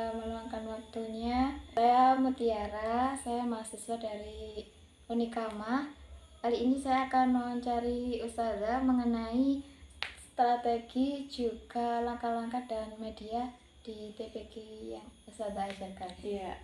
sudah meluangkan waktunya. Saya Mutiara, saya mahasiswa dari Unikama. Kali ini saya akan mewawancari Ustazah mengenai strategi juga langkah-langkah dan media di TPG yang Ustazah ajarkan. Iya.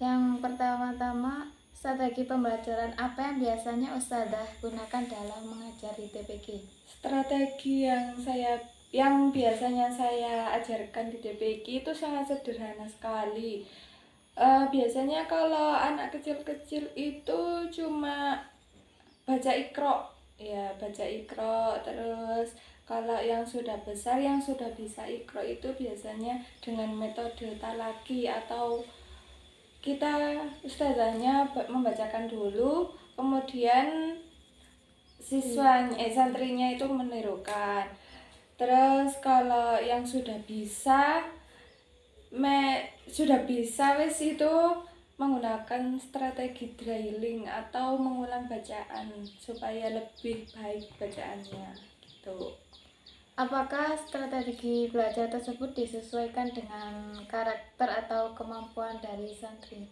Yang pertama-tama, strategi pembelajaran apa yang biasanya Ustazah gunakan dalam mengajar di TPG? Strategi yang biasanya saya ajarkan di TPG itu sangat sederhana sekali. Biasanya kalau anak kecil-kecil itu cuma baca ikro, ya baca ikro. Terus kalau yang sudah besar, yang sudah bisa ikro itu biasanya dengan metode talaki atau kita ustazahnya membacakan dulu, kemudian santrinya itu menirukan. Terus kalau yang sudah bisa wis itu menggunakan strategi drilling atau mengulang bacaan supaya lebih baik bacaannya gitu. Apakah strategi belajar tersebut disesuaikan dengan karakter atau kemampuan dari santri?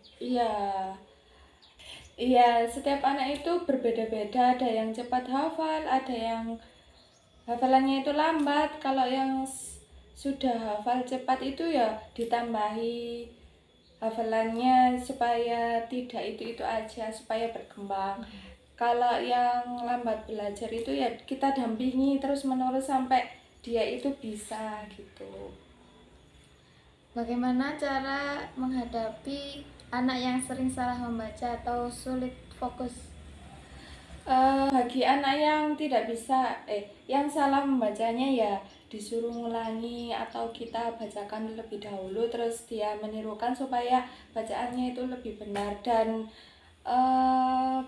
Iya, setiap anak itu berbeda-beda, ada yang cepat hafal, ada yang hafalannya itu lambat. Kalau yang sudah hafal cepat itu ya ditambahi hafalannya supaya tidak itu aja, supaya berkembang. Kalau yang lambat belajar itu ya kita dampingi terus menerus sampai dia itu bisa gitu. Bagaimana cara menghadapi anak yang sering salah membaca atau sulit fokus? Bagi anak yang tidak bisa, yang salah membacanya ya disuruh ngulangi atau kita bacakan lebih dahulu terus dia menirukan supaya bacaannya itu lebih benar. Dan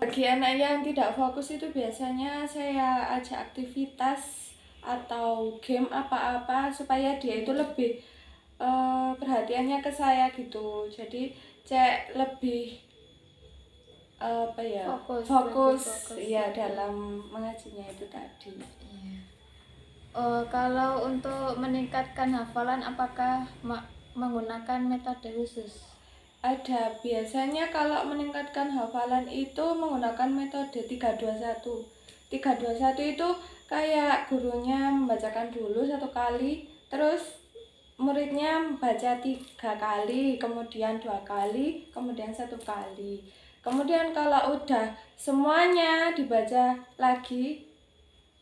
bagi anak yang tidak fokus itu biasanya saya ajak aktivitas atau game apa-apa supaya dia itu lebih perhatiannya ke saya gitu. Jadi cek lebih fokus ya dalam mengajinya itu tadi. Kalau untuk meningkatkan hafalan, apakah menggunakan metode khusus? Ada, biasanya kalau meningkatkan hafalan itu menggunakan metode 321. 321 itu kayak gurunya membacakan dulu 1 kali, terus muridnya membaca 3 kali, kemudian 2 kali, kemudian 1 kali. Kemudian kalau udah semuanya dibaca lagi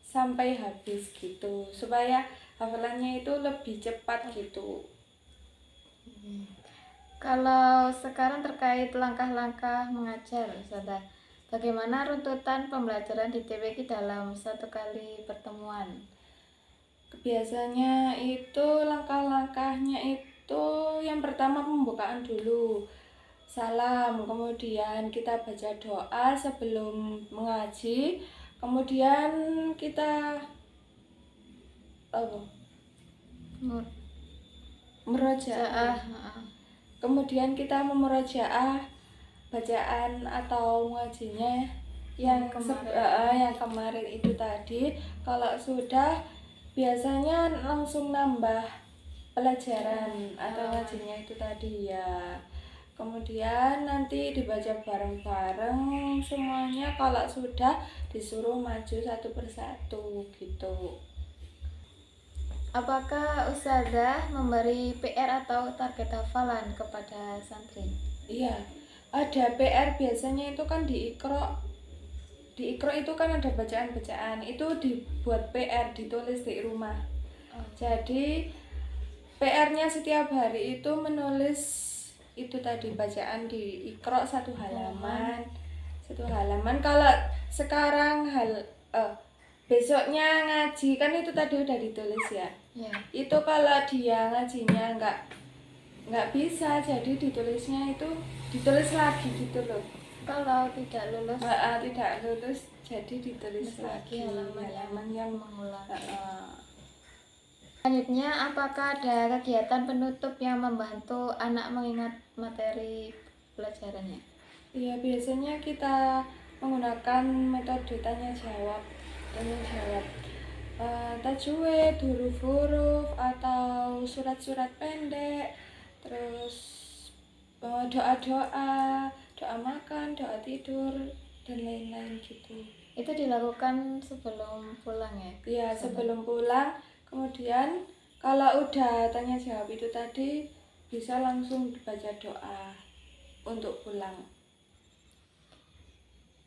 sampai habis gitu, supaya hafalannya itu lebih cepat gitu. Kalau sekarang terkait langkah-langkah mengajar, Ustazah, bagaimana runtutan pembelajaran di TPG dalam 1 kali pertemuan? Biasanya itu langkah-langkahnya itu yang pertama pembukaan dulu, salam, kemudian kita baca doa sebelum mengaji, kemudian kita merojaah, kemudian kita memurojaah bacaan atau ngajinya yang kemarin itu tadi. Kalau sudah biasanya langsung nambah pelajaran atau ngajinya itu tadi ya. Kemudian nanti dibaca bareng-bareng semuanya. Kalau sudah disuruh maju satu persatu gitu. Apakah Ustazah memberi PR atau target hafalan kepada santri? Iya, ada PR biasanya itu kan di Iqra. Di Iqra itu kan ada bacaan-bacaan, itu dibuat PR, ditulis di rumah. Jadi PR-nya setiap hari itu menulis itu tadi bacaan di Iqra 1 halaman. 1 halaman. Kalau sekarang besoknya ngaji kan itu tadi udah ditulis ya. Itu kalau dia ngajinya nggak bisa, jadi ditulisnya itu ditulis lagi gitu loh. Kalau tidak lulus jadi ditulis lagi halaman yang mengulang. Selanjutnya, apakah ada kegiatan penutup yang membantu anak mengingat materi pelajarannya? Iya, biasanya kita menggunakan metode tanya jawab, tajwid, huruf-huruf atau surat-surat pendek, terus doa-doa, doa makan, doa tidur, dan lain-lain gitu. Itu dilakukan sebelum pulang ya? Ya, sebelum pulang, kemudian kalau udah tanya jawab itu tadi, bisa langsung dibaca doa untuk pulang.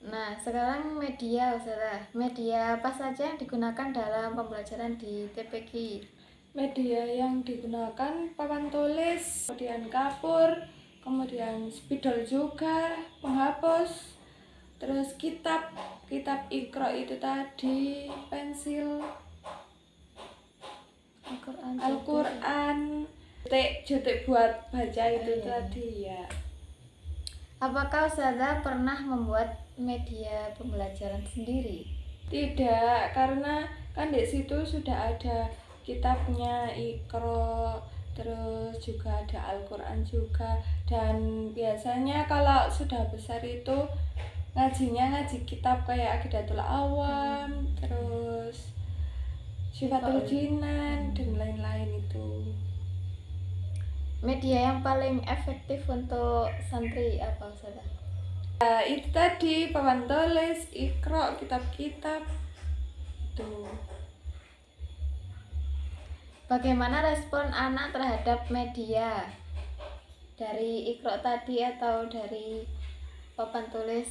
Nah, sekarang media Ustazah. Media apa saja yang digunakan dalam pembelajaran di TPQ? Media yang digunakan papan tulis, kemudian kapur, kemudian spidol juga, penghapus, terus kitab Iqra itu tadi, pensil, Al-Quran, jutek buat baca itu tadi ya. Apakah Ustazah pernah membuat media pembelajaran sendiri? Tidak, karena kan di situ sudah ada kitabnya Iqra, terus juga ada Al-Quran juga. Dan biasanya kalau sudah besar itu ngajinya ngaji kitab kayak Aqidatul Awam, terus Syifatul Jinan, dan lain-lain itu. Media yang paling efektif untuk santri apa Ustazah? Ya, itu tadi papan tulis, Iqra, kitab-kitab itu. Bagaimana respon anak terhadap media? Dari Iqra tadi atau dari papan tulis?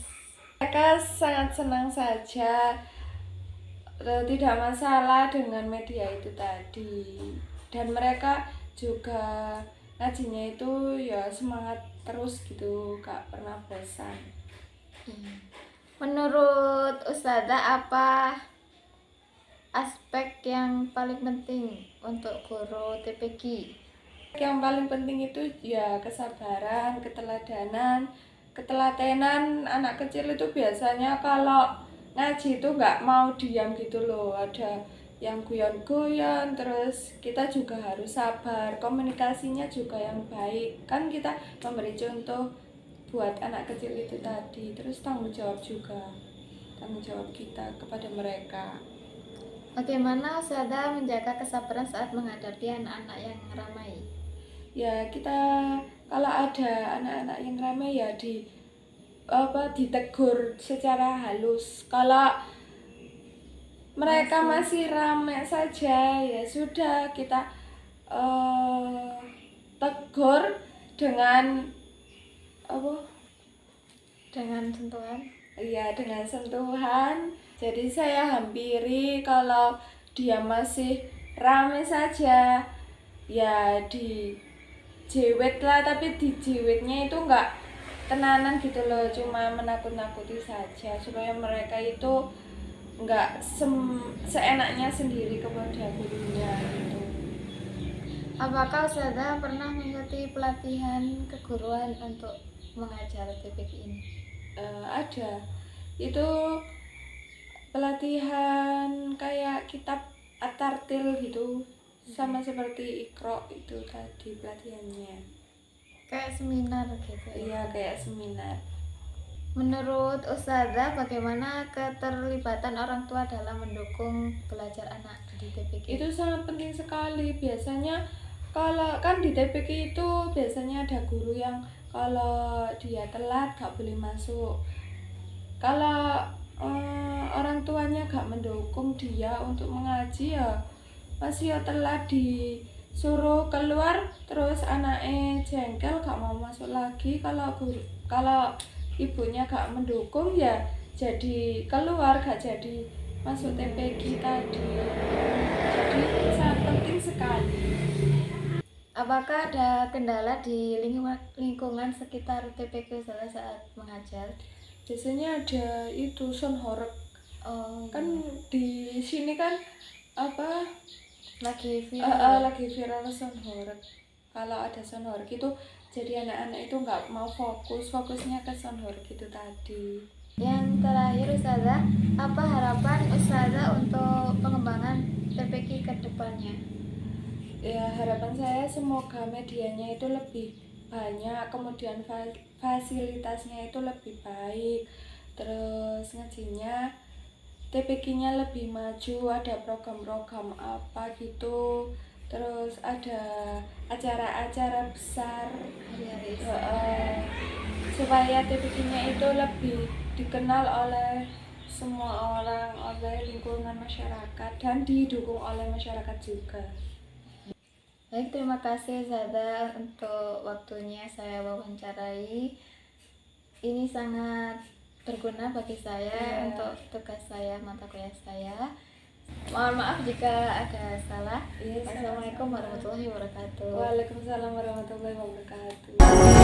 Mereka sangat senang saja, tidak masalah dengan media itu tadi, dan mereka juga ngajinya itu ya semangat terus gitu, gak pernah bosan. Menurut Ustazah apa aspek yang paling penting untuk guru TPQ? Yang paling penting itu ya kesabaran, ketelatenan. Anak kecil itu biasanya kalau ngaji itu nggak mau diam gitu loh, ada yang guyon-guyon, terus kita juga harus sabar, komunikasinya juga yang baik, kan kita memberi contoh buat anak kecil itu tadi, terus tanggung jawab kita kepada mereka. Bagaimana Ustazah menjaga kesabaran saat menghadapi anak-anak yang ramai? Ya, kita kalau ada anak-anak yang ramai ya ditegur secara halus. Kalau mereka masih ramai saja, ya sudah kita tegur dengan Dengan sentuhan? Iya, dengan sentuhan. Jadi saya hampiri kalau dia masih ramai saja, ya dijiwet lah, tapi dijiwetnya itu enggak tenanan gitu loh, cuma menakut-nakuti saja supaya mereka itu enggak seenaknya sendiri kepada gurunya gitu. Apakah Ustazah pernah mengikuti pelatihan keguruan untuk mengajar TPQ ini? Ada. Itu pelatihan kayak kitab At-Tartil gitu, sama seperti Iqra itu tadi pelatihannya. Kayak seminar gitu ya? Iya, kayak seminar. Menurut Ustazah bagaimana keterlibatan orang tua dalam mendukung belajar anak di TPQ? Itu sangat penting sekali. Biasanya kalau kan di TPQ itu biasanya ada guru yang kalau dia telat gak boleh masuk. Kalau orang tuanya gak mendukung dia untuk mengaji, ya masih telat disuruh keluar, terus anaknya jengkel gak mau masuk lagi. Kalau ibunya gak mendukung, ya jadi keluar, gak jadi masuk TPQ tadi. Jadi sangat penting sekali. Apakah ada kendala di lingkungan sekitar TPQ saat mengajar? Biasanya ada itu sound horeg. Kan di sini kan lagi viral. lagi viral sound horeg. Kalau ada sound horeg itu jadi anak-anak itu nggak mau fokusnya ke sound horeg itu tadi. Yang terakhir Ustazah, apa harapan Ustazah untuk pengembangan TPQ ke depannya? Ya, harapan saya semoga medianya itu lebih banyak, kemudian fasilitasnya itu lebih baik, terus ngajinya TPQ-nya lebih maju, ada program-program apa gitu, terus ada acara-acara besar, Hari-hari supaya TPQ-nya itu lebih dikenal oleh semua orang, oleh lingkungan masyarakat, dan didukung oleh masyarakat juga. Baik, terima kasih Zada untuk waktunya saya wawancarai. Ini sangat berguna bagi saya untuk tugas saya, mata kuliah saya. Mohon maaf jika ada salah. Iya, Wassalamualaikum warahmatullahi wabarakatuh. Waalaikumsalam warahmatullahi wabarakatuh.